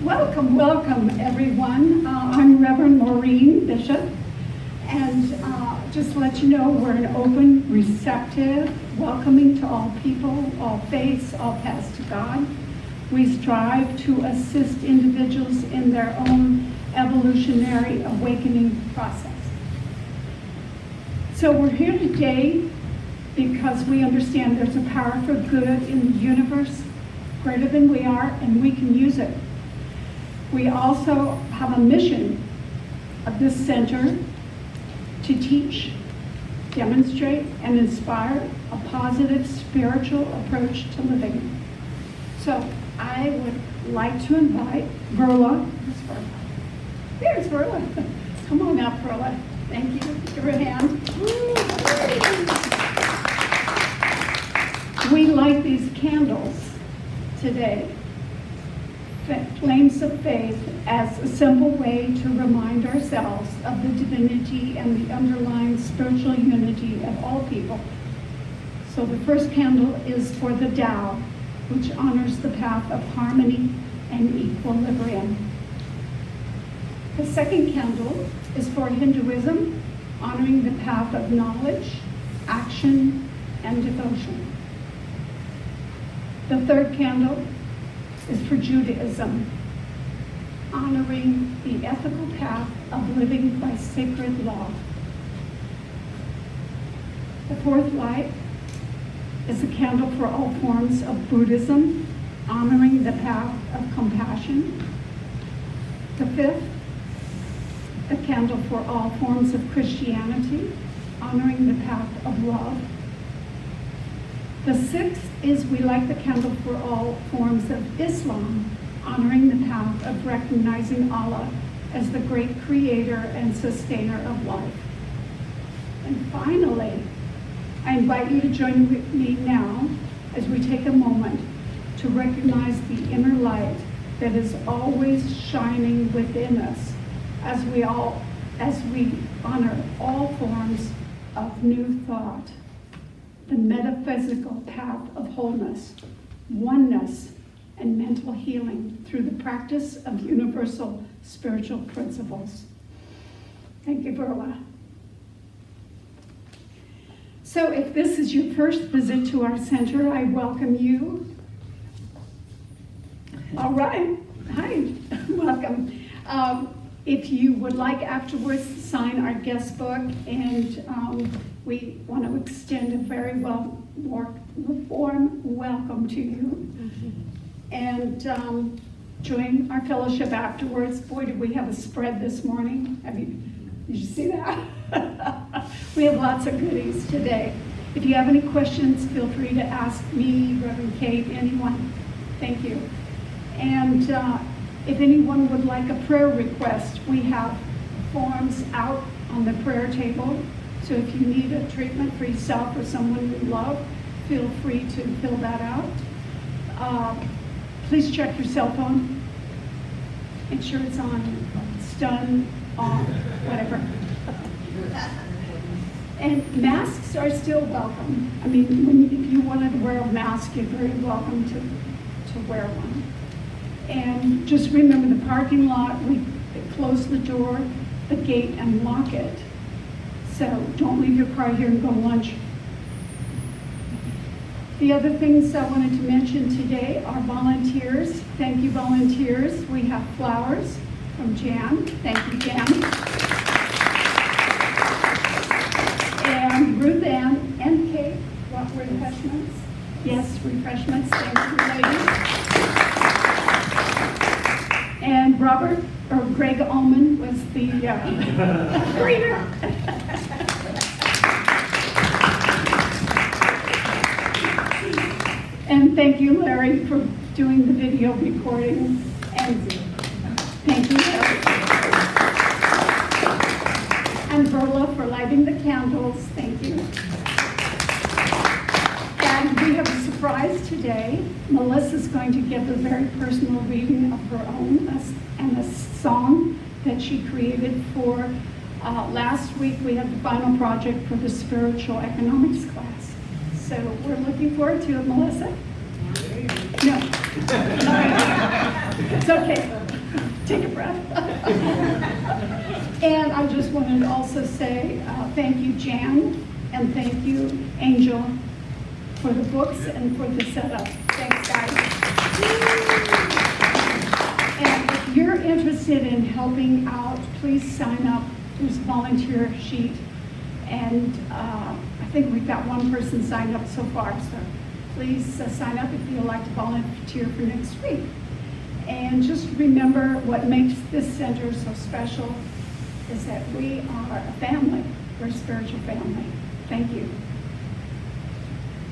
Welcome, welcome, everyone. I'm Reverend Maureen Bishop, and just to let you know, we're an open, receptive, welcoming to all people, all faiths, all paths to God. We strive to assist individuals in their own evolutionary awakening process. So we're here today because we understand there's a power for good in the universe, greater than we are, and we can use it. We also have a mission of this center to teach, demonstrate, and inspire a positive spiritual approach to living. So I would like to invite Verla. There's Verla. Come on up, Verla. Thank you. Give her a hand. We light these candles today, flames of faith, as a simple way to remind ourselves of the divinity and the underlying spiritual unity of all people. So the first candle is for the Tao, which honors the path of harmony and equilibrium. The second candle is for Hinduism, honoring the path of knowledge, action, and devotion. The third candle is for Judaism, honoring the ethical path of living by sacred law. The fourth light is a candle for all forms of Buddhism, honoring the path of compassion. The fifth, a candle for all forms of Christianity, honoring the path of love. The sixth is we light the candle for all forms of Islam, honoring the path of recognizing Allah as the great creator and sustainer of life. And finally, I invite you to join with me now as we take a moment to recognize the inner light that is always shining within us as we honor all forms of new thought, the metaphysical path of wholeness, oneness, and mental healing through the practice of universal spiritual principles. Thank you, Verla. So if this is your first visit to our center, I welcome you. All right, hi, welcome. If you would like afterwards to sign our guest book, and we want to extend a very warm welcome to you. And join our fellowship afterwards. Boy, did we have a spread this morning. Did you see that? We have lots of goodies today. If you have any questions, feel free to ask me, Reverend Kate, anyone. Thank you. And if anyone would like a prayer request, we have forms out on the prayer table. So if you need a treatment for yourself or someone you love, feel free to fill that out. Please check your cell phone. Make sure it's on stun, off, whatever. And masks are still welcome. I mean, if you wanted to wear a mask, you're very welcome to wear one. And just remember the parking lot, we close the door, the gate, and lock it. So don't leave your car here and go lunch. The other things I wanted to mention today are volunteers. Thank you, volunteers. We have flowers from Jan. Thank you, Jan. And Ruth Ann and Kate brought refreshments. Yes, refreshments. Thank you, ladies. And Greg Ullman was the greeter. And thank you, Larry, for doing the video recording. And thank you, Larry. And Verla for lighting the candles. Thank you. And we have a surprise today. Melissa's going to give a very personal reading of her own and a song that she created for last week. We had the final project for the spiritual economics class. So we're looking forward to it, Melissa. No. It's okay. Take a breath. And I just wanted to also say thank you, Jan, and thank you, Angel, for the books and for the setup. Thanks, guys. And if you're interested in helping out, please sign up. There's a volunteer sheet. And I think we've got one person signed up so far. So please sign up if you'd like to volunteer for next week. And just remember what makes this center so special is that we are a family. We're a spiritual family. Thank you.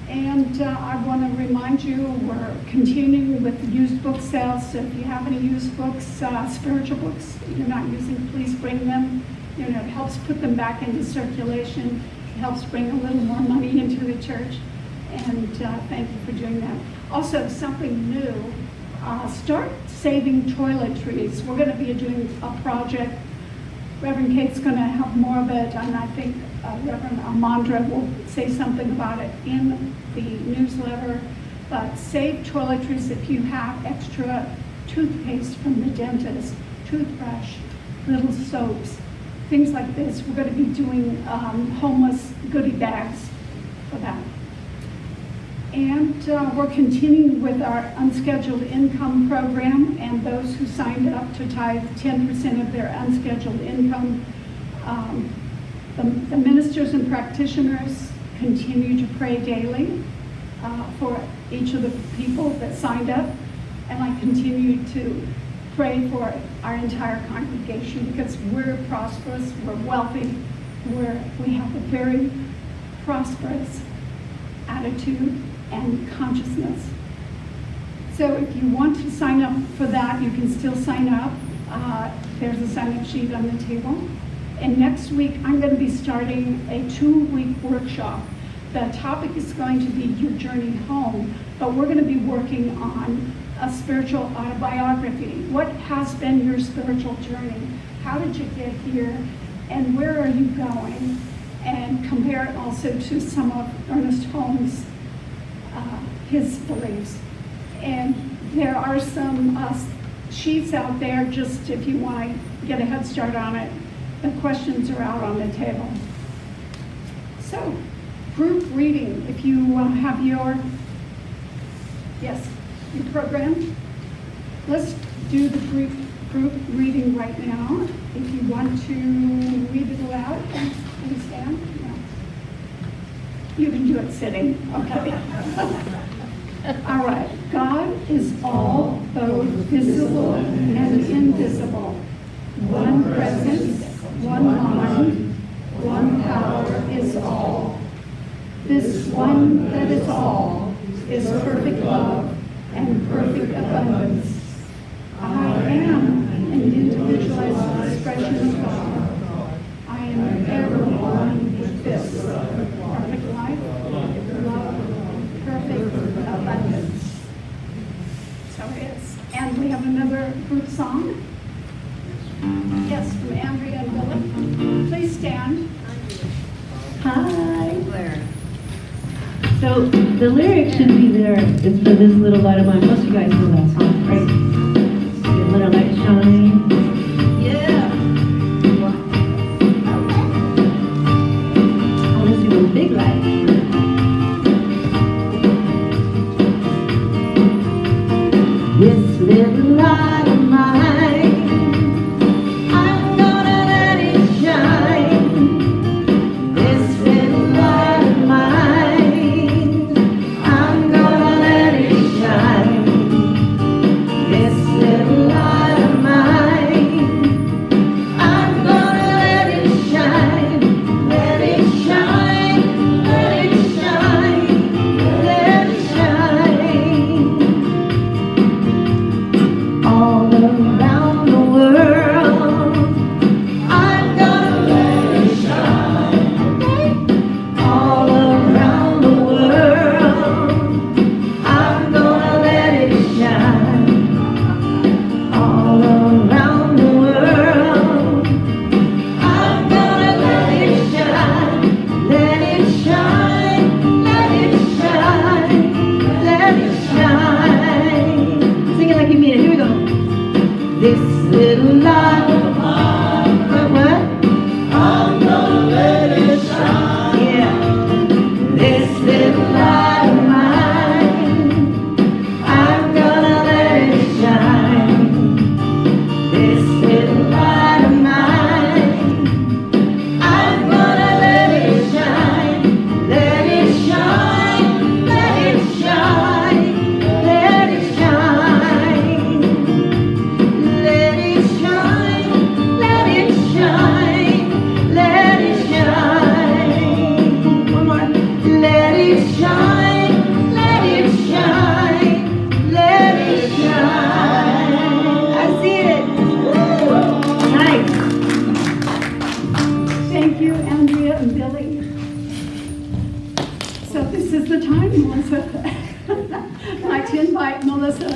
And I want to remind you, we're continuing with the used book sales. So if you have any used books, spiritual books you're not using, please bring them. You know, it helps put them back into circulation. It helps bring a little more money into the church. And thank you for doing that. Also, something new, start saving toiletries. We're going to be doing a project. Reverend Kate's going to have more of it, and I think Reverend Amandra will say something about it in the newsletter. But save toiletries if you have extra toothpaste from the dentist, toothbrush, little soaps, things like this. We're going to be doing homeless goodie bags for that. And we're continuing with our unscheduled income program, and those who signed up to tithe 10% of their unscheduled income. The ministers and practitioners continue to pray daily for each of the people that signed up, and I continue to pray for our entire congregation because we're prosperous, we're wealthy, we have a very prosperous attitude and consciousness. So if you want to sign up for that, you can still sign up. There's a sign-up sheet on the table. And next week, I'm going to be starting a 2-week workshop. The topic is going to be your journey home, but we're going to be working on a spiritual autobiography. What has been your spiritual journey? How did you get here? And where are you going? And compare it also to some of Ernest Holmes' his beliefs. And there are some sheets out there, just if you want to get a head start on it. The questions are out on the table. So, group reading, if you have your program, let's do the group reading right now. If you want to read it aloud, please stand. No. You can do it sitting, okay. All right. God is all, both visible and invisible. One presence, one mind, one power is all. This one that is all is perfect love and perfect abundance. I am an individualized expression of God. I am everyone with this perfect life, love, perfect abundance. So it is. And we have another group song. Yes, from Andrea and Billy. Please stand. Hi. So the lyrics should be there. It's for this little light of mine. Most of you guys know that song, right? Your little light shine. Yeah. I want to see one big light. This little light of mine, I'm gonna let it shine. This little light of mine, I'm gonna let it shine. this little light of mine. What? I'm gonna let it shine. Yeah. This little light of mine, I'm gonna let it shine. This little light of mine, I'm gonna let it shine. Let it shine, let it shine, let it shine. Let it shine, let it shine, let it shine. One more. Let it shine, let it shine, let it shine. I see it. Nice. Thank you, Andrea and Billy. So this is the time, Melissa. I'd like to invite Melissa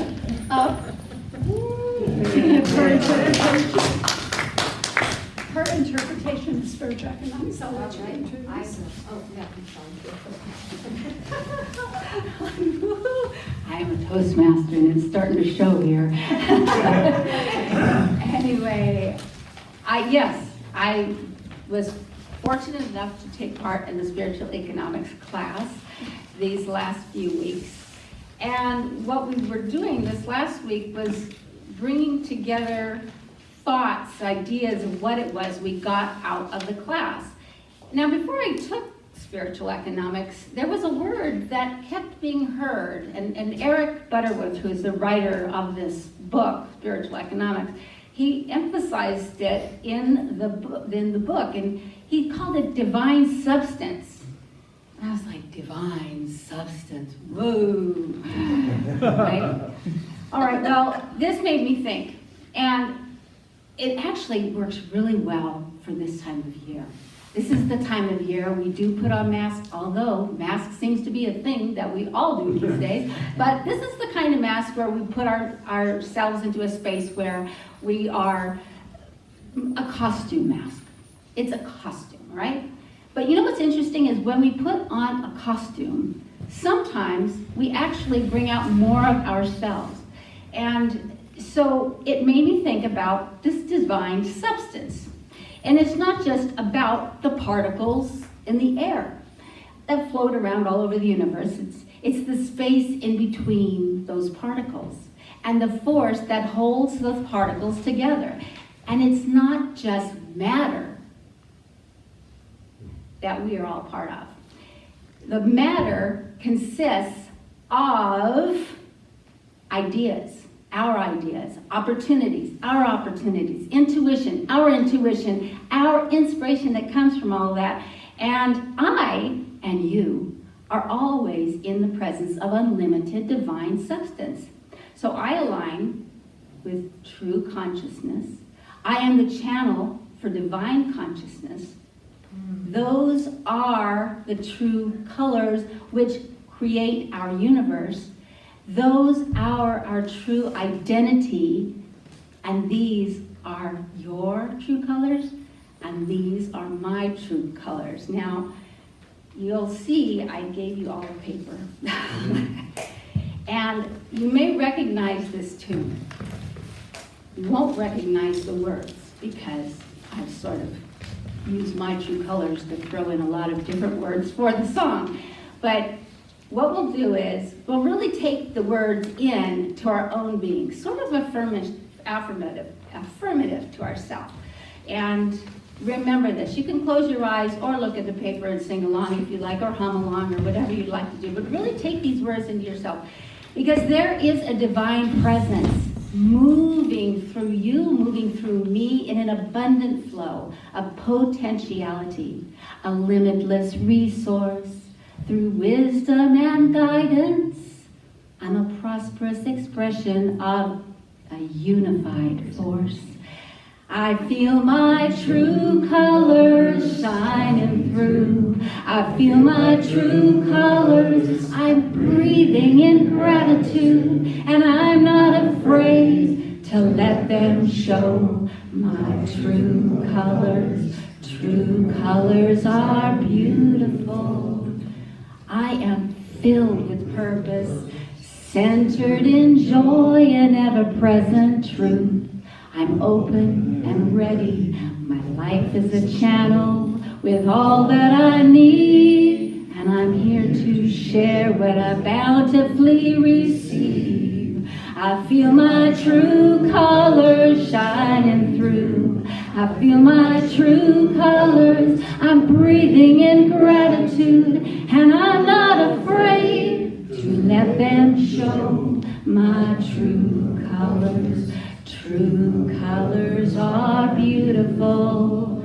up to give her interpretation of spiritual economics. I'll let you introduce. I'm a Toastmaster and it's starting to show here. Anyway, I was fortunate enough to take part in the spiritual economics class these last few weeks. And what we were doing this last week was bringing together thoughts, ideas of what it was we got out of the class. Now, before I took spiritual economics, there was a word that kept being heard, and Eric Butterworth, who is the writer of this book, Spiritual Economics, he emphasized it in the book, and he called it divine substance. And I was like, divine substance, whoa, right? All right, well, this made me think, and it actually works really well for this time of year. This is the time of year we do put on masks, although mask seems to be a thing that we all do these days. But this is the kind of mask where we put ourselves into a space where we are a costume mask. It's a costume, right? But you know what's interesting is when we put on a costume, sometimes we actually bring out more of ourselves. And so it made me think about this divine substance. And it's not just about the particles in the air that float around all over the universe. It's the space in between those particles and the force that holds those particles together. And it's not just matter that we are all part of. The matter consists of ideas, our ideas, opportunities, our opportunities, intuition, our inspiration that comes from all that. And I and you are always in the presence of unlimited divine substance. So I align with true consciousness. I am the channel for divine consciousness. Those are the true colors which create our universe. Those are our true identity, and these are your true colors, and these are my true colors. Now, you'll see I gave you all a paper. And you may recognize this tune. You won't recognize the words because I've sort of used my true colors to throw in a lot of different words for the song. But what we'll do is we'll really take the words in to our own being, sort of affirmative to ourselves. And remember this, you can close your eyes or look at the paper and sing along if you like, or hum along, or whatever you'd like to do, but really take these words into yourself. Because there is a divine presence moving through you, moving through me in an abundant flow of potentiality, a limitless resource. Through wisdom and guidance, I'm a prosperous expression of a unified force. I feel my true colors shining through. I feel my true colors. I'm breathing in gratitude, and I'm not afraid to let them show my true colors. True colors are beautiful. I am filled with purpose, centered in joy and ever-present truth. I'm open and ready. My life is a channel with all that I need, and I'm here to share what I bountifully receive. I feel my true colors shining through. I feel my true colors. I'm breathing in gratitude, and I'm not afraid to let them show my true colors. True colors are beautiful,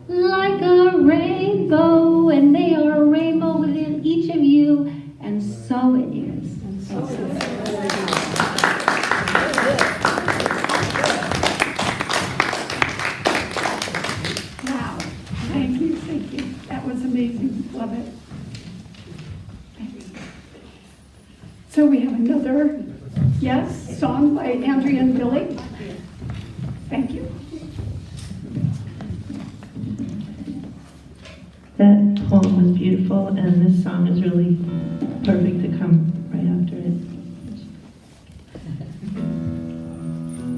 like a rainbow, and they are a rainbow within each of you, and so it is. Wow, thank you, thank you. That was amazing, love it. Thank you. So we have another, yes, song by Andrea and Billy. Thank you. That poem was beautiful, and this song is really perfect to come right after it.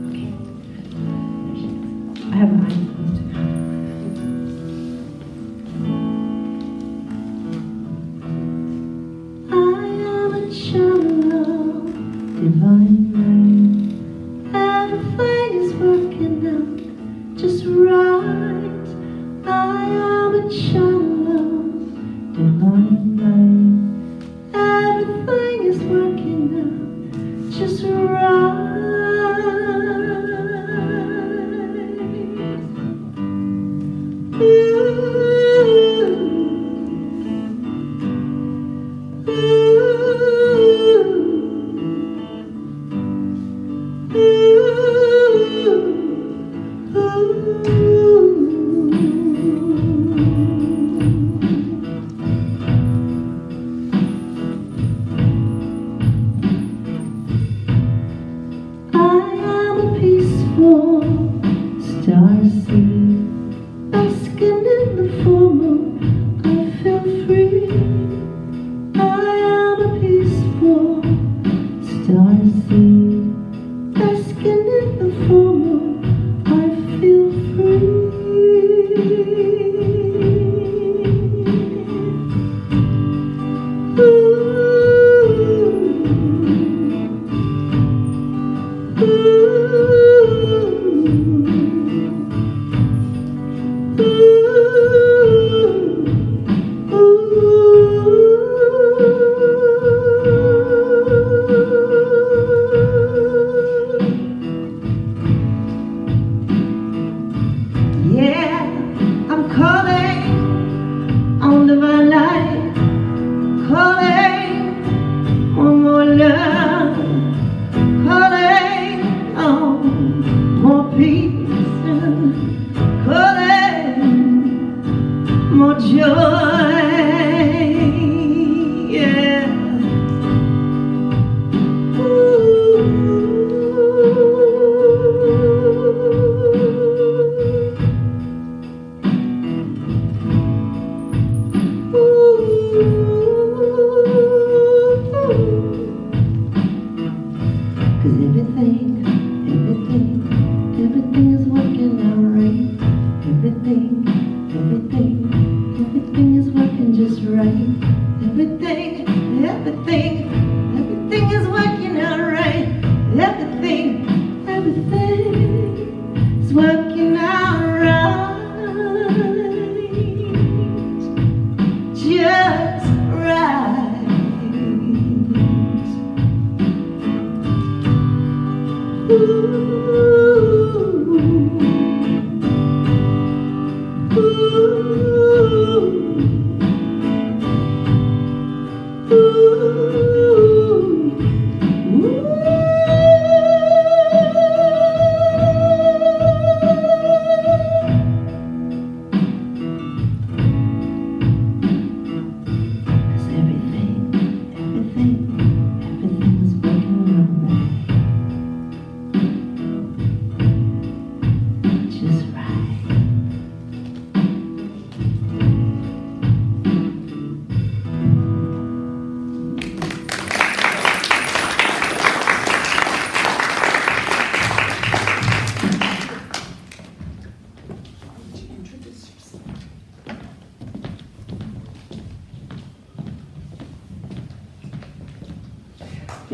Okay. I have my eyes closed. I am a channel, divine light. Everything is working out just right. I am a channel, divine light. Everything is working out just right.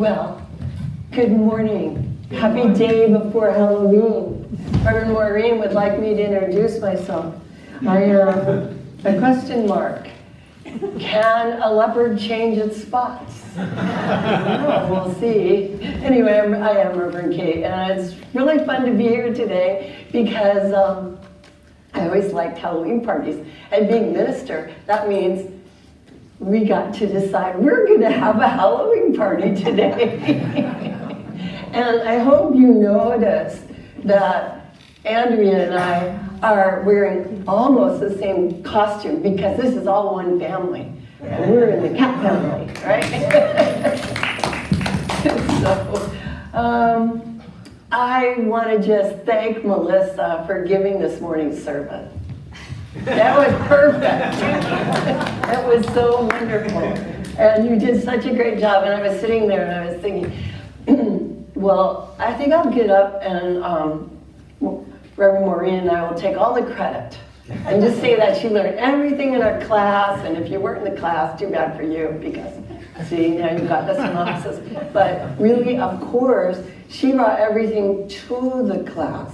Well, good morning. Happy day before Halloween. Reverend Maureen would like me to introduce myself. I am a question mark. Can a leopard change its spots? Well, we'll see. Anyway, I am Reverend Kate, and it's really fun to be here today because I always liked Halloween parties. And being minister, that means we got to decide we're going to have a Halloween party today. And I hope you notice that Andrea and I are wearing almost the same costume because this is all one family. And we're in the cat family, right? So, I want to just thank Melissa for giving this morning's sermon. That was perfect. That was so wonderful. And you did such a great job. And I was sitting there and I was thinking, well, I think I'll get up and Reverend Maureen and I will take all the credit and just say that she learned everything in our class. And if you weren't in the class, too bad for you because, see, now you've got the synopsis. But really, of course, she brought everything to the class.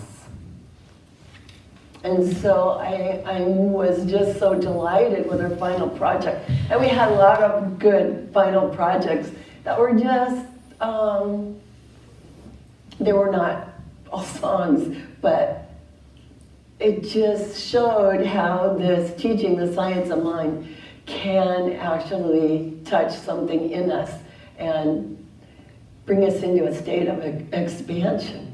And so I was just so delighted with her final project. And we had a lot of good final projects that were just, they were not all songs, but it just showed how this teaching, the science of mind, can actually touch something in us and bring us into a state of expansion.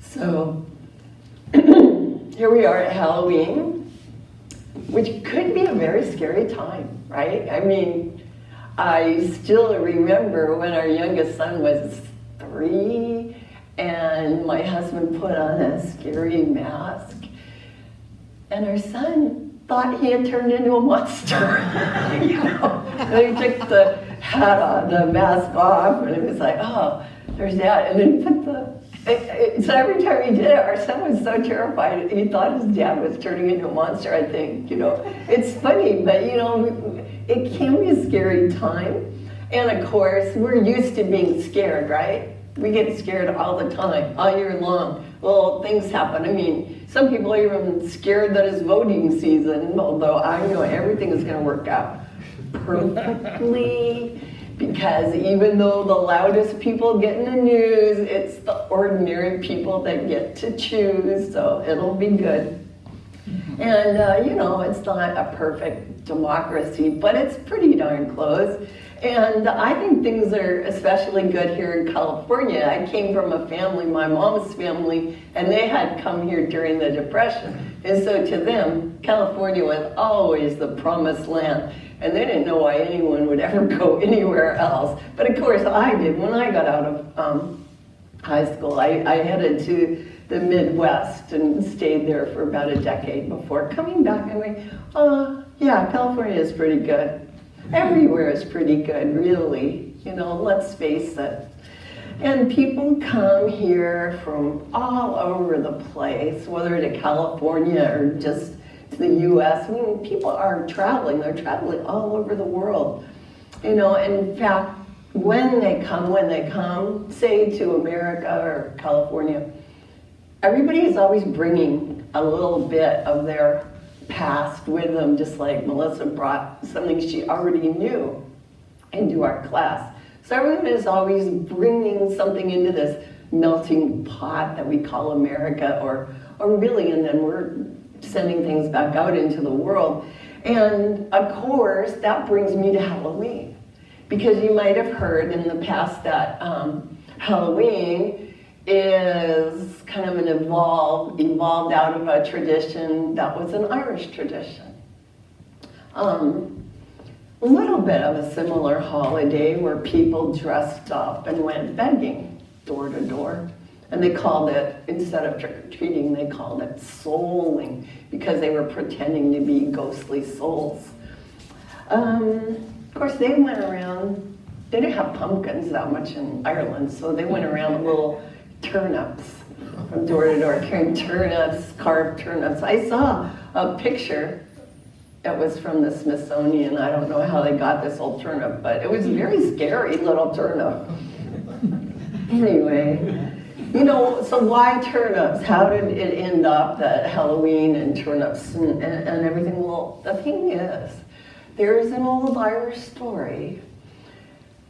So, here we are at Halloween, which could be a very scary time, right? I mean, I still remember when our youngest son was 3 and my husband put on a scary mask and our son thought he had turned into a monster. You know? And he took the hat on, the mask off, and it was like, oh, there's that. And then he put so every time he did it, our son was so terrified. He thought his dad was turning into a monster, I think, you know. It's funny, but, you know, it can be a scary time. And, of course, we're used to being scared, right? We get scared all the time, all year long. Well, things happen. I mean, some people are even scared that it's voting season, although I know everything is going to work out perfectly. Because even though the loudest people get in the news, it's the ordinary people that get to choose, so it'll be good. And, you know, it's not a perfect democracy, but it's pretty darn close. And I think things are especially good here in California. I came from a family, my mom's family, and they had come here during the Depression. And so to them, California was always the promised land. And they didn't know why anyone would ever go anywhere else. But of course I did. When I got out of high school, I headed to the Midwest and stayed there for about a decade before coming back and going, oh, yeah, California is pretty good. Everywhere is pretty good, really. You know, let's face it. And people come here from all over the place, whether to California or just to the U.S. I mean, people are traveling. They're traveling all over the world. You know, in fact, when they come, say to America or California, everybody is always bringing a little bit of their past with them, just like Melissa brought something she already knew into our class. So everyone is always bringing something into this melting pot that we call America, or really, and then we're sending things back out into the world. And of course, that brings me to Halloween. Because you might have heard in the past that Halloween is kind of an evolved out of a tradition that was an Irish tradition. A little bit of a similar holiday where people dressed up and went begging door to door. And they called it, instead of trick-or-treating, they called it souling because they were pretending to be ghostly souls. Of course, they went around, they didn't have pumpkins that much in Ireland, so they went around with little turnips from door to door, carrying turnips, carved turnips. I saw a picture it was from the Smithsonian. I don't know how they got this old turnip, but it was a very scary little turnip. Anyway, you know, so why turnips? How did it end up that Halloween and turnips and everything? Well, the thing is, there is an old Irish story,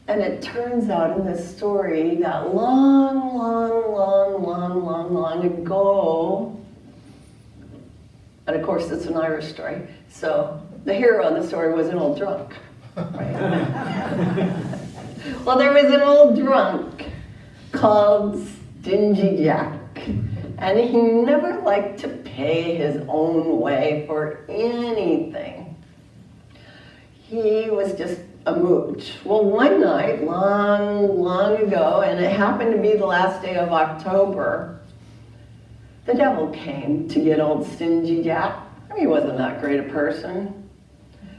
and it turns out in this story that long ago, and of course it's an Irish story, so the hero of the story was an old drunk, right? Well, there was an old drunk called Stingy Jack, and he never liked to pay his own way for anything. He was just a mooch. Well, one night, long ago, and it happened to be the last day of October, the devil came to get old Stingy Jack. I mean, he wasn't that great a person.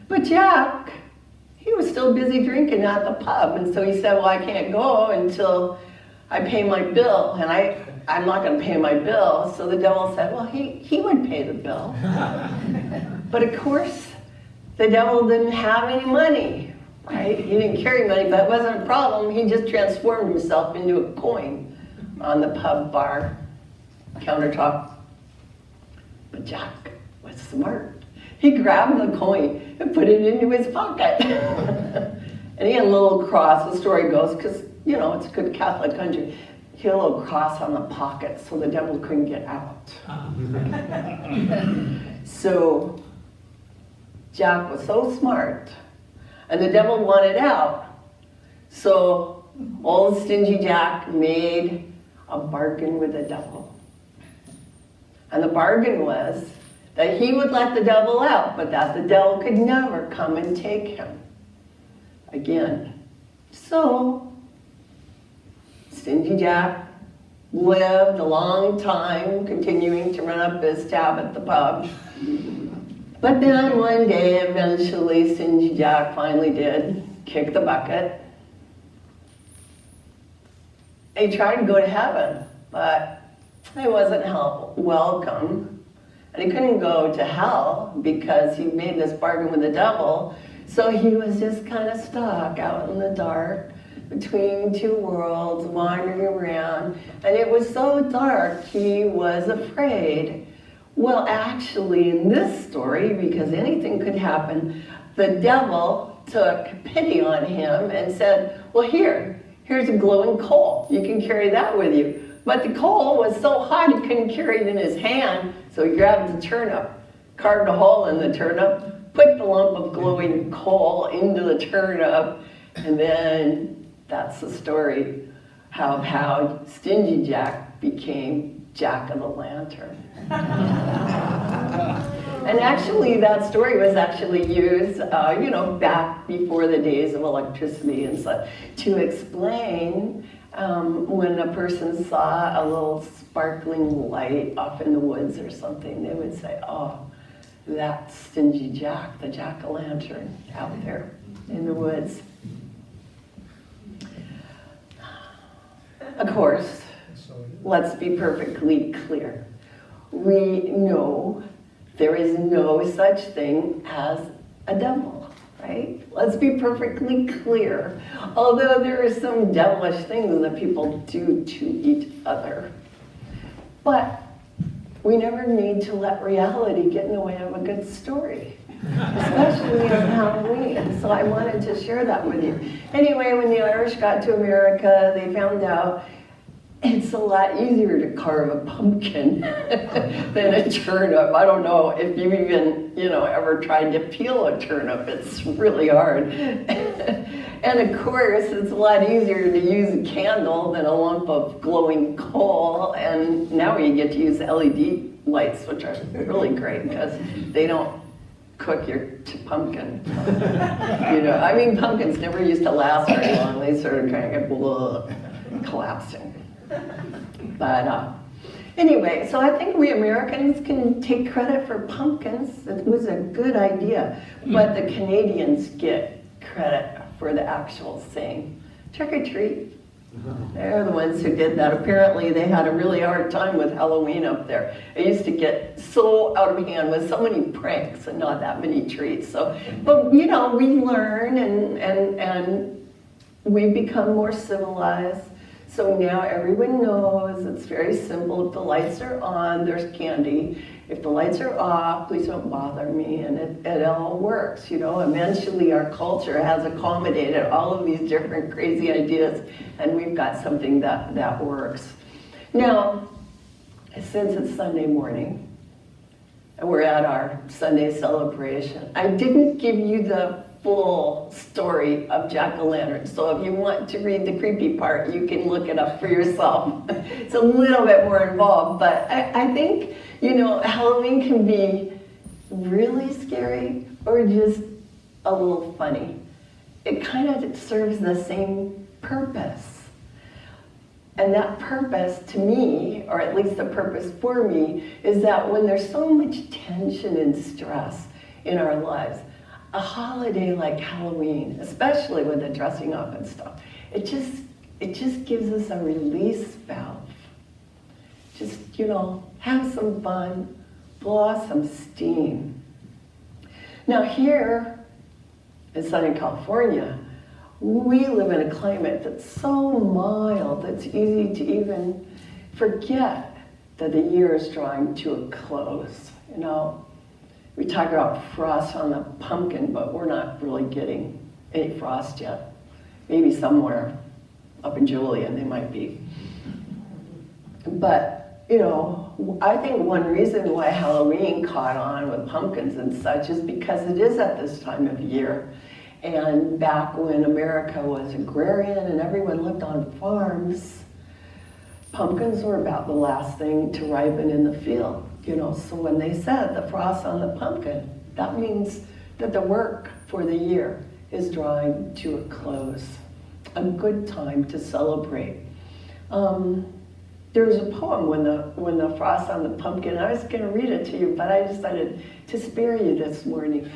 But Jack, he was still busy drinking at the pub, and so he said, well, I can't go until I pay my bill, and I'm not going to pay my bill. So the devil said, well, he would pay the bill. But of course, the devil didn't have any money, right? He didn't carry money, but it wasn't a problem. He just transformed himself into a coin on the pub bar countertop. But Jack was smart. He grabbed the coin and put it into his pocket. And he had a little cross, the story goes, because, you know, it's a good Catholic country. He had a little cross on the pocket so the devil couldn't get out. So Jack was so smart, and the devil wanted out. So old Stingy Jack made a bargain with the devil. And the bargain was that he would let the devil out, but that the devil could never come and take him again. So Stingy Jack lived a long time, continuing to run up his tab at the pub. But then one day, eventually, Stingy Jack finally did kick the bucket. He tried to go to heaven, but he wasn't welcome. And he couldn't go to hell because he made this bargain with the devil. So he was just kind of stuck out in the dark between two worlds, wandering around. And it was so dark, he was afraid. Well, actually, in this story, because anything could happen, the devil took pity on him and said, well, here's a glowing coal. You can carry that with you. But the coal was so hot he couldn't carry it in his hand, so he grabbed the turnip, carved a hole in the turnip, put the lump of glowing coal into the turnip, and then that's the story of how Stingy Jack became Jack of the Lantern. And actually, that story was actually used, back before the days of electricity and such, to explain when a person saw a little sparkling light off in the woods or something, they would say, oh, that's Stingy Jack, the jack-o'-lantern out there in the woods. Of course, let's be perfectly clear. We know there is no such thing as a devil, right? Let's be perfectly clear. Although there are some devilish things that people do to each other. But we never need to let reality get in the way of a good story, especially on Halloween. So I wanted to share that with you. Anyway, when the Irish got to America, they found out it's a lot easier to carve a pumpkin than a turnip. I don't know if you've even, ever tried to peel a turnip. It's really hard. And of course, it's a lot easier to use a candle than a lump of glowing coal. And now you get to use LED lights, which are really great because they don't cook your pumpkin. Pumpkins never used to last very long. They sort of kind of get collapsing. But anyway, so I think we Americans can take credit for pumpkins. It was a good idea. But the Canadians get credit for the actual saying, trick or treat. They're the ones who did that. Apparently, they had a really hard time with Halloween up there. It used to get so out of hand with so many pranks and not that many treats. So, but you know, we learn and we become more civilized. So now everyone knows it's very simple. If the lights are on, there's candy. If the lights are off, please don't bother me. And it all works, you know. Eventually our culture has accommodated all of these different crazy ideas, and we've got something that works. Now, since it's Sunday morning, and we're at our Sunday celebration, I didn't give you the full story of jack-o'-lantern. So if you want to read the creepy part, you can look it up for yourself. It's a little bit more involved, but I think, you know, Halloween can be really scary or just a little funny. It kind of serves the same purpose. And that purpose to me, or at least the purpose for me, is that when there's so much tension and stress in our lives, a holiday like Halloween, especially with the dressing up and stuff, it just gives us a release valve. Just, you know, have some fun, blow off some steam. Now here in Southern California, we live in a climate that's so mild, it's easy to even forget that the year is drawing to a close, you know. We talk about frost on the pumpkin, but we're not really getting any frost yet. Maybe somewhere up in Julian they might be. But, you know, I think one reason why Halloween caught on with pumpkins and such is because it is at this time of year. And back when America was agrarian and everyone lived on farms, pumpkins were about the last thing to ripen in the field. You know, so when they said the frost on the pumpkin, that means that the work for the year is drawing to a close. A good time to celebrate. There was a poem when the frost on the pumpkin. I was going to read it to you, but I decided to spare you this morning.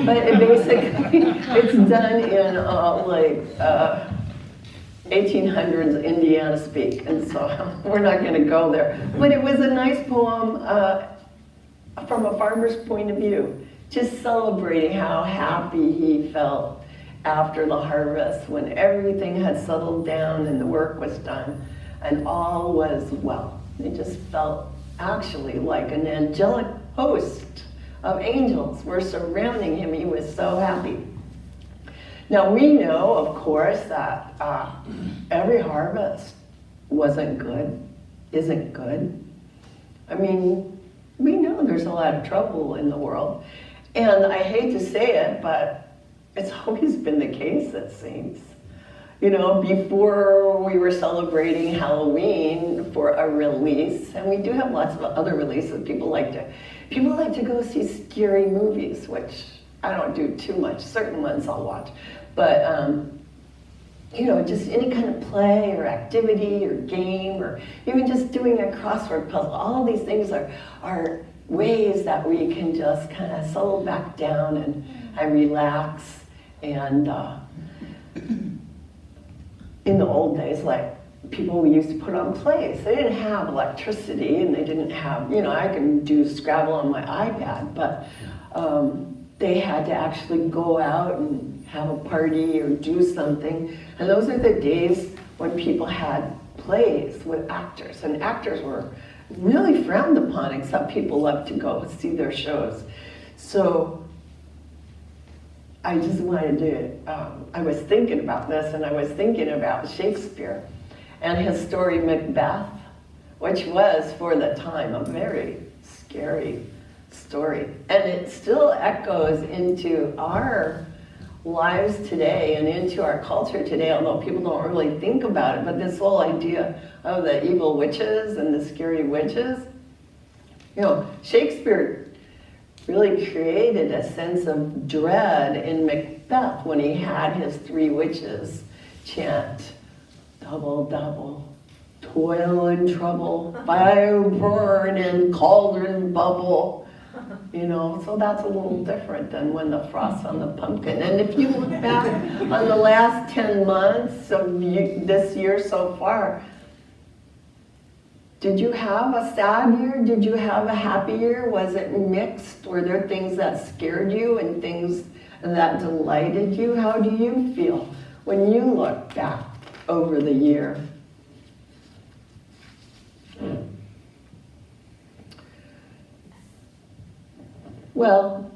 But it basically, it's done in 1800s Indiana speak, and so we're not going to go there. But it was a nice poem from a farmer's point of view, just celebrating how happy he felt after the harvest, when everything had settled down and the work was done and all was well. He just felt actually like an angelic host of angels were surrounding him. He was so happy. Now we know, of course, that every harvest isn't good. I mean, we know there's a lot of trouble in the world. And I hate to say it, but it's always been the case, it seems. You know, before we were celebrating Halloween for a release, and we do have lots of other releases. People like to go see scary movies, which I don't do too much. Certain ones I'll watch. But, you know, just any kind of play or activity or game, or even just doing a crossword puzzle. All of these things are ways that we can just kind of settle back down and relax. And in the old days, like, people used to put on plays. They didn't have electricity, and they didn't have, you know, I can do Scrabble on my iPad, but they had to actually go out and have a party or do something. And those are the days when people had plays with actors, and actors were really frowned upon, except people loved to go see their shows. So I just wanted to, I was thinking about this, and I was thinking about Shakespeare and his story Macbeth, which was, for the time, a very scary story. And it still echoes into our lives today and into our culture today, although people don't really think about it. But this whole idea of the evil witches and the scary witches, you know, Shakespeare really created a sense of dread in Macbeth when he had his three witches chant, double, double, toil and trouble, fire burn and cauldron bubble. You know, so that's a little different than when the frost's on the pumpkin. And if you look back on the last 10 months of this year so far, did you have a sad year? Did you have a happy year? Was it mixed? Were there things that scared you and things that delighted you? How do you feel when you look back over the year? Well,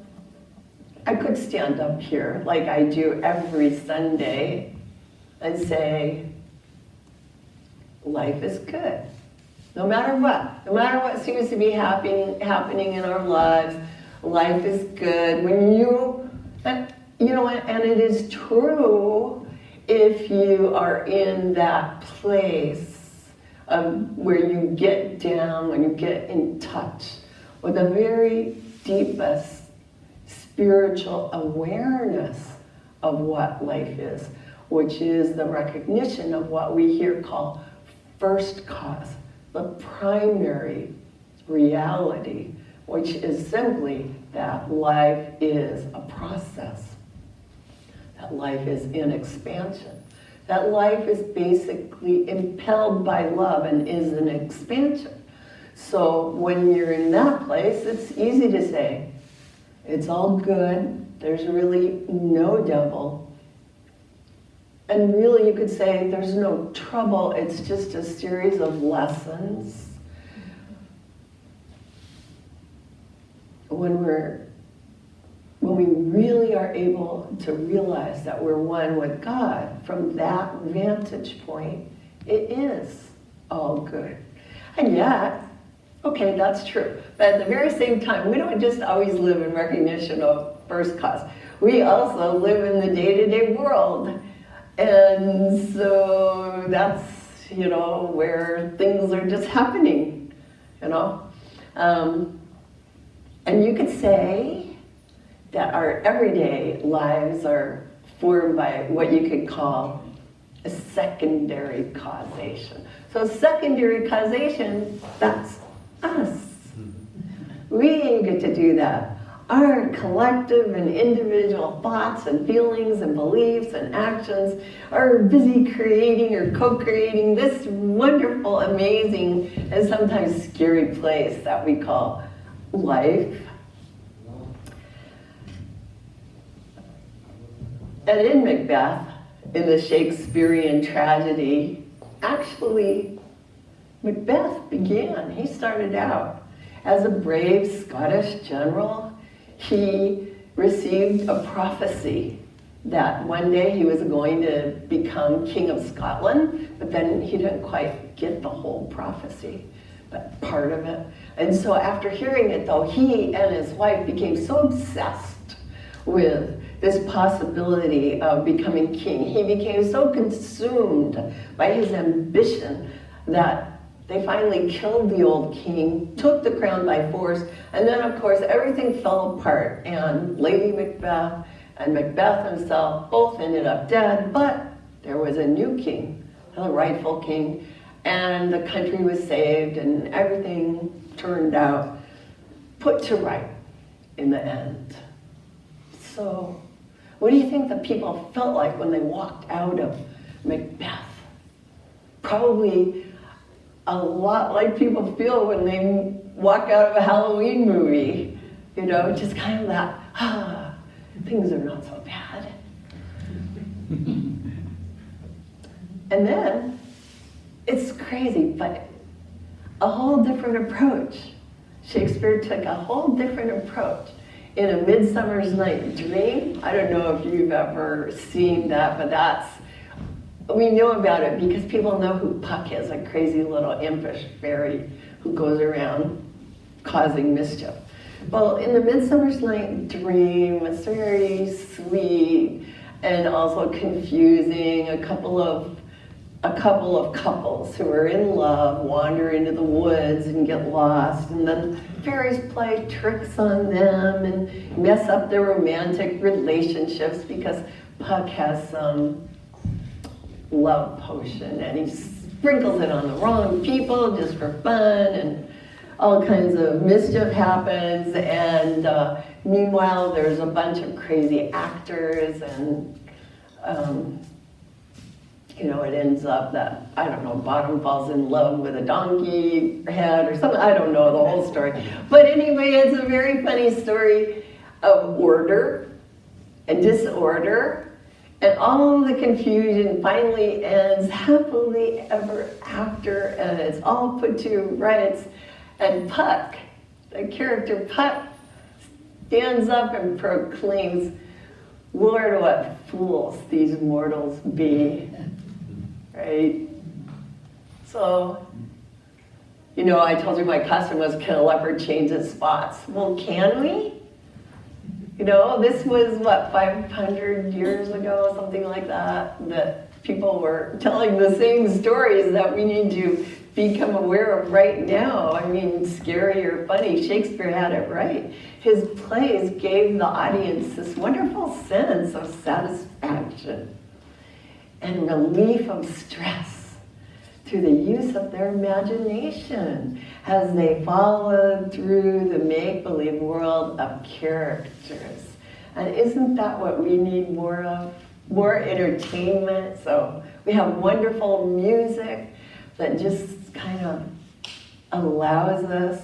I could stand up here like I do every Sunday and say, life is good. No matter what seems to be happening in our lives, life is good. When you know, and it is true if you are in that place where you get down, when you get in touch with the very deepest spiritual awareness of what life is, which is the recognition of what we here call first cause, the primary reality, which is simply that life is a process, that life is in expansion, that life is basically impelled by love and is an expansion. So when you're in that place, it's easy to say, it's all good, there's really no devil. And really you could say there's no trouble, it's just a series of lessons. When we really are able to realize that we're one with God, from that vantage point, it is all good. And yet, okay, that's true. But at the very same time, we don't just always live in recognition of first cause. We also live in the day-to-day world. And so that's, you know, where things are just happening, you know. And you could say that our everyday lives are formed by what you could call a secondary causation. So secondary causation, that's us. We get to do that. Our collective and individual thoughts and feelings and beliefs and actions are busy creating or co-creating this wonderful, amazing, and sometimes scary place that we call life. And in Macbeth, in the Shakespearean tragedy, actually, Macbeth began. He started out as a brave Scottish general. He received a prophecy that one day he was going to become King of Scotland, but then he didn't quite get the whole prophecy, but part of it. And so after hearing it though, he and his wife became so obsessed with this possibility of becoming king. He became so consumed by his ambition that they finally killed the old king, took the crown by force, and then of course everything fell apart, and Lady Macbeth and Macbeth himself both ended up dead, but there was a new king, the rightful king, and the country was saved and everything turned out put to right in the end. So what do you think the people felt like when they walked out of Macbeth? Probably a lot like people feel when they walk out of a Halloween movie. You know, just kind of that, things are not so bad. And then, it's crazy, but a whole different approach. Shakespeare took a whole different approach. In A Midsummer's Night Dream, I don't know if you've ever seen that, but we know about it because people know who Puck is, a crazy little impish fairy who goes around causing mischief. Well, in The Midsummer's Night Dream, it's very sweet and also confusing. A couple of couples who are in love wander into the woods and get lost, and then fairies play tricks on them and mess up their romantic relationships because Puck has some love potion and he sprinkles it on the wrong people just for fun, and all kinds of mischief happens, and meanwhile there's a bunch of crazy actors, and it ends up that, I don't know, Bottom falls in love with a donkey head or something. I don't know the whole story. But anyway, it's a very funny story of order and disorder, and all of the confusion finally ends happily ever after, and it's all put to rights. And Puck, the character Puck, stands up and proclaims, "Lord, what fools these mortals be." Right? So, I told you my custom was, can a leopard change its spots? Well, can we? This was, 500 years ago, something like that people were telling the same stories that we need to become aware of right now. I mean, scary or funny, Shakespeare had it right. His plays gave the audience this wonderful sense of satisfaction and relief of stress through the use of their imagination as they followed through the make-believe world of characters. And isn't that what we need more of? More entertainment. So we have wonderful music that just kind of allows us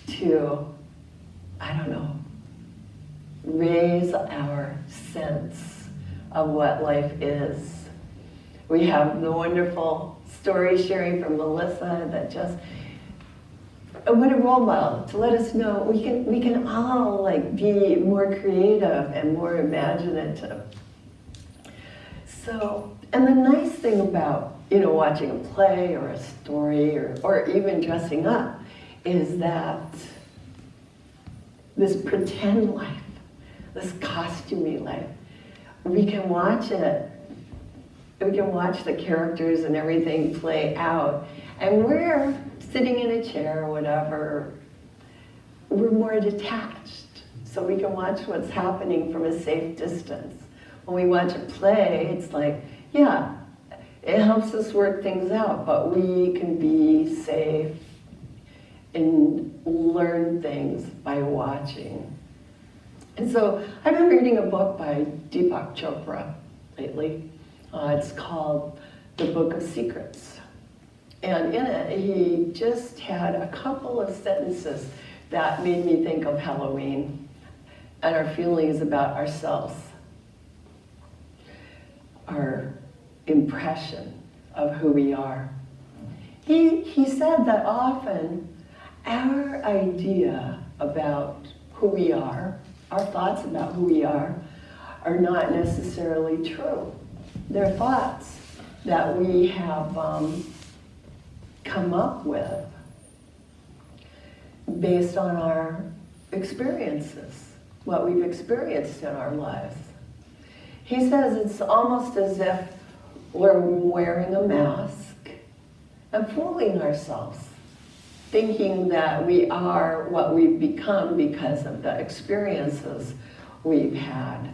to, raise our sense of what life is. We have the wonderful story sharing from Melissa that just, what a role model to let us know we can all be more creative and more imaginative. So, and the nice thing about watching a play or a story or even dressing up is that this pretend life, this costumey life, we can watch it. We can watch the characters and everything play out, and we're sitting in a chair or whatever. We're more detached, so we can watch what's happening from a safe distance. When we watch a play, it's it helps us work things out, but we can be safe and learn things by watching. And so I've been reading a book by Deepak Chopra lately. It's called The Book of Secrets. And in it, he just had a couple of sentences that made me think of Halloween and our feelings about ourselves, our impression of who we are. He said that often our idea about who we are, our thoughts about who we are not necessarily true. They're thoughts that we have come up with based on our experiences, what we've experienced in our lives. He says it's almost as if we're wearing a mask and fooling ourselves, thinking that we are what we've become because of the experiences we've had.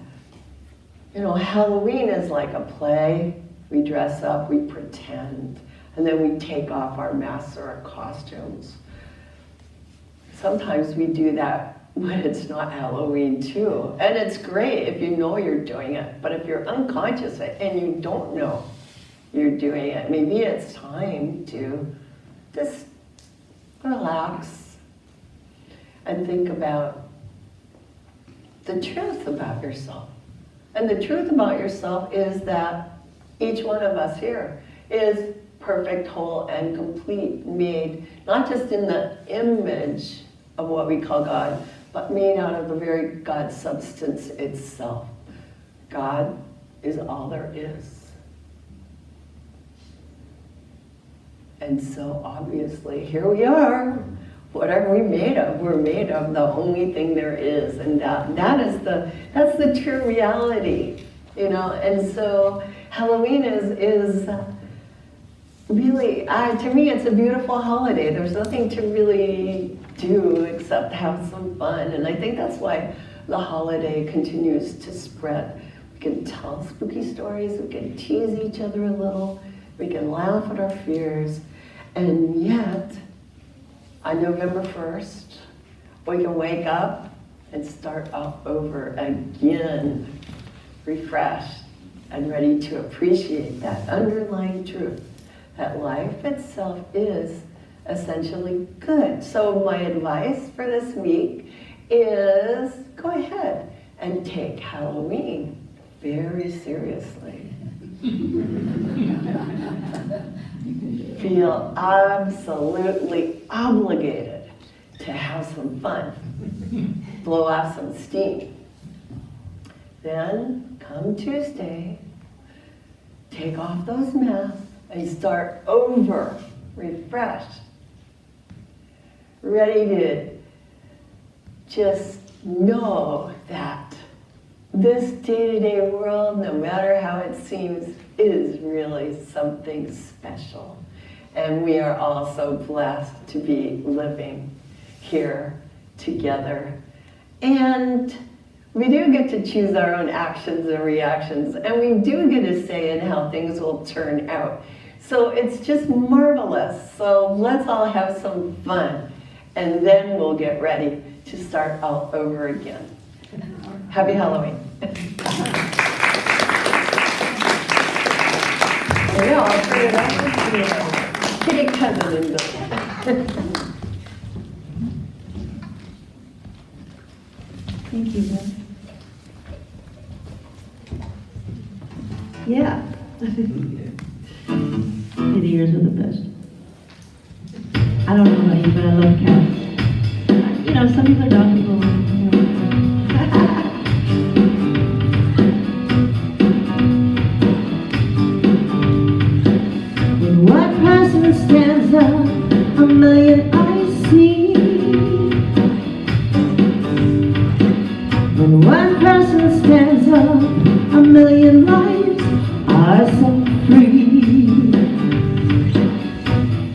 Halloween is like a play. We dress up, we pretend, and then we take off our masks or our costumes. Sometimes we do that when it's not Halloween too. And it's great if you know you're doing it, but if you're unconscious and you don't know you're doing it, maybe it's time to just relax and think about the truth about yourself. And the truth about yourself is that each one of us here is perfect, whole, and complete, made not just in the image of what we call God, but made out of the very God substance itself. God is all there is. And so obviously, here we are. What are we made of? We're made of the only thing there is, and that's the true reality, And so Halloween is really, to me, it's a beautiful holiday. There's nothing to really do except have some fun, and I think that's why the holiday continues to spread. We can tell spooky stories, we can tease each other a little, we can laugh at our fears, and yet on November 1st, we can wake up and start all over again, refreshed and ready to appreciate that underlying truth that life itself is essentially good. So my advice for this week is go ahead and take Halloween very seriously. Feel absolutely obligated to have some fun, blow off some steam. Then, come Tuesday, take off those masks and start over, refreshed, ready to just know that this day-to-day world, no matter how it seems, is really something special. And we are all so blessed to be living here together. And we do get to choose our own actions and reactions, and we do get a say in how things will turn out. So it's just marvelous. So let's all have some fun, and then we'll get ready to start all over again. Happy Halloween. Yeah, I'll turn it over to kitty cousin and Bill. Thank you, Beth. Yeah. Kitty ears are the best. I don't know about you, but I love cats. You know, some people are dog people. When one person stands up, a million eyes see. When one person stands up, a million lives are set free.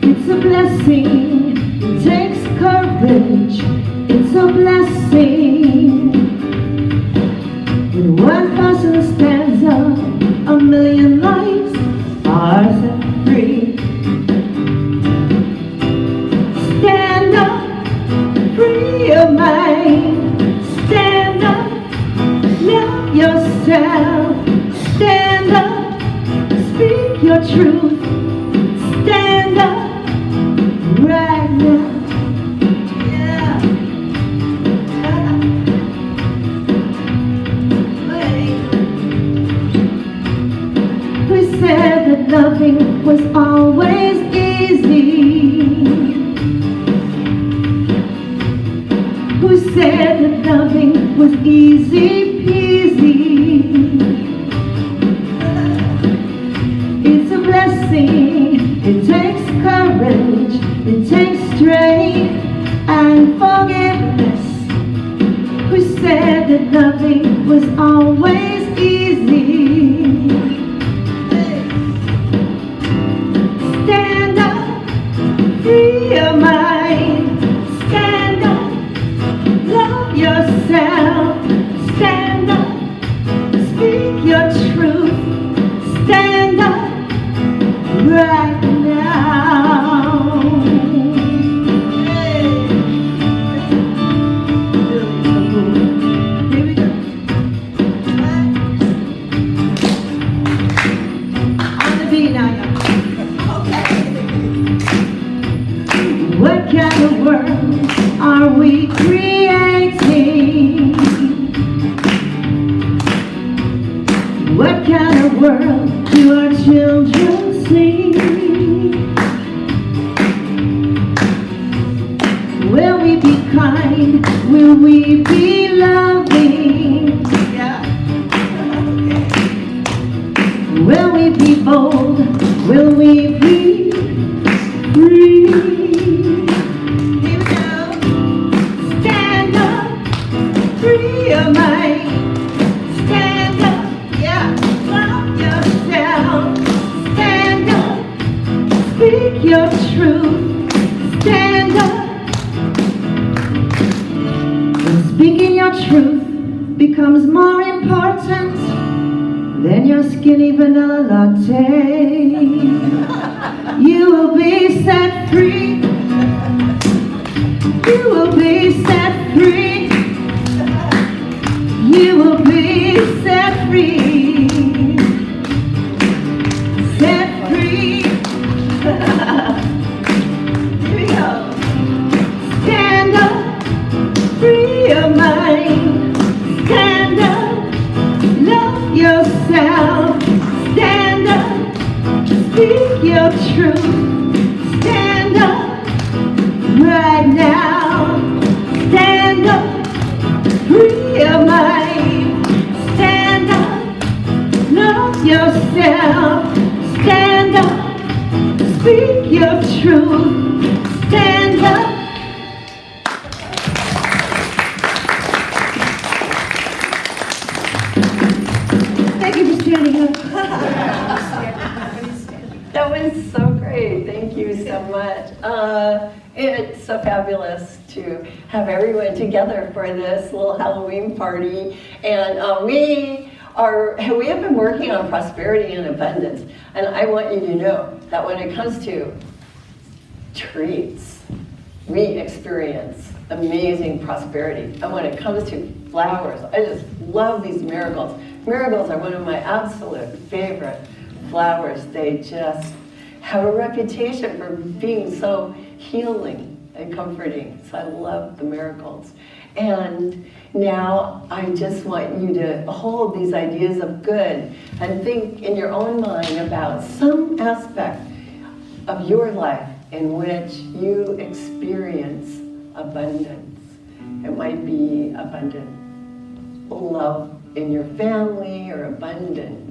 It's a blessing, it takes courage, it's a blessing. When one person stands up, a million lives are set free. Stand up, free your mind. Stand up, love yourself. Stand up, speak your truth. Stand up, right now. Yeah. We said that loving was always easy. Who said that loving was easy peasy? It's a blessing, it takes courage, it takes strength and forgiveness. Who said that loving was always easy? Stand up, free your mind. Stand up, love yourself. Stand up, speak your truth. Stand up right now. Hey. Here we go. On the beat now, y'all. What kind of world are we creating? What kind of world do our children see? Will we be kind? Will we be loving? Yeah. Okay. Will we be bold? Will we be free? Here we go. Stand up, free your mind. Stand up, yeah, love yourself. Stand up, speak your truth. Stand up. When speaking your truth becomes more important than your skinny vanilla latte, you will be set free. be set free. You will be set free. Set free. Here we go. Stand up, free your mind. Stand up, love yourself. Stand up, speak your truth. Stand up right now. Stand up, free your mind. Stand up, love yourself. Stand up, speak your truth. Stand up. Thank you for standing up. That was so great. Thank you so much. It's so fabulous to have everyone together for this little Halloween party. And we have been working on prosperity and abundance. And I want you to know that when it comes to treats, we experience amazing prosperity. And when it comes to flowers, I just love these marigolds. Marigolds are one of my absolute favorite flowers. They just have a reputation for being so healing and comforting. So I love the marigolds. And now I just want you to hold these ideas of good and think in your own mind about some aspect of your life in which you experience abundance. It might be abundant love in your family or abundant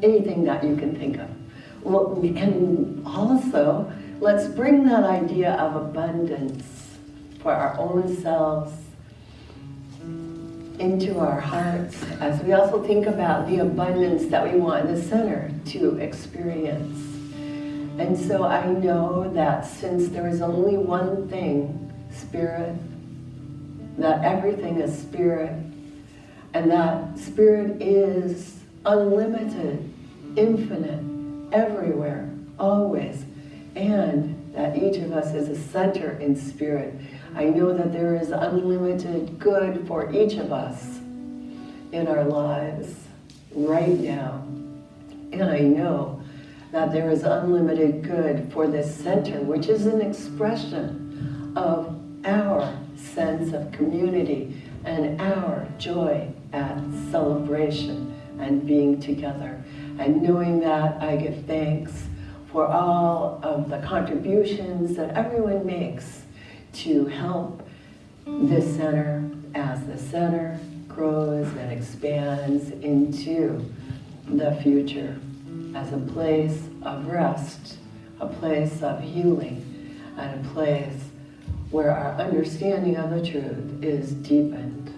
anything that you can think of. Well, and also, let's bring that idea of abundance for our own selves into our hearts as we also think about the abundance that we want the center to experience. And so I know that since there is only one thing, spirit, that everything is spirit, and that spirit is unlimited, infinite, everywhere, always, and that each of us is a center in spirit. I know that there is unlimited good for each of us in our lives right now. And I know that there is unlimited good for this center, which is an expression of our sense of community and our joy at celebration and being together. And knowing that, I give thanks for all of the contributions that everyone makes to help this center as the center grows and expands into the future as a place of rest, a place of healing, and a place where our understanding of the truth is deepened.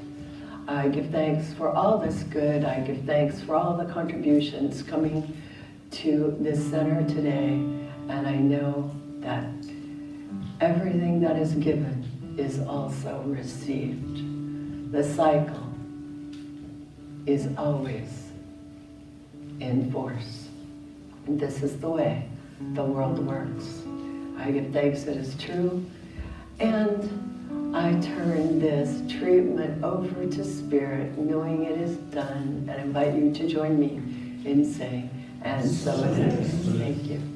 I give thanks for all this good. I give thanks for all the contributions coming to this center today. And I know that everything that is given is also received. The cycle is always in force. And this is the way the world works. I give thanks it is true. And I turn this treatment over to Spirit, knowing it is done, and invite you to join me in saying, and so it is. Thank you.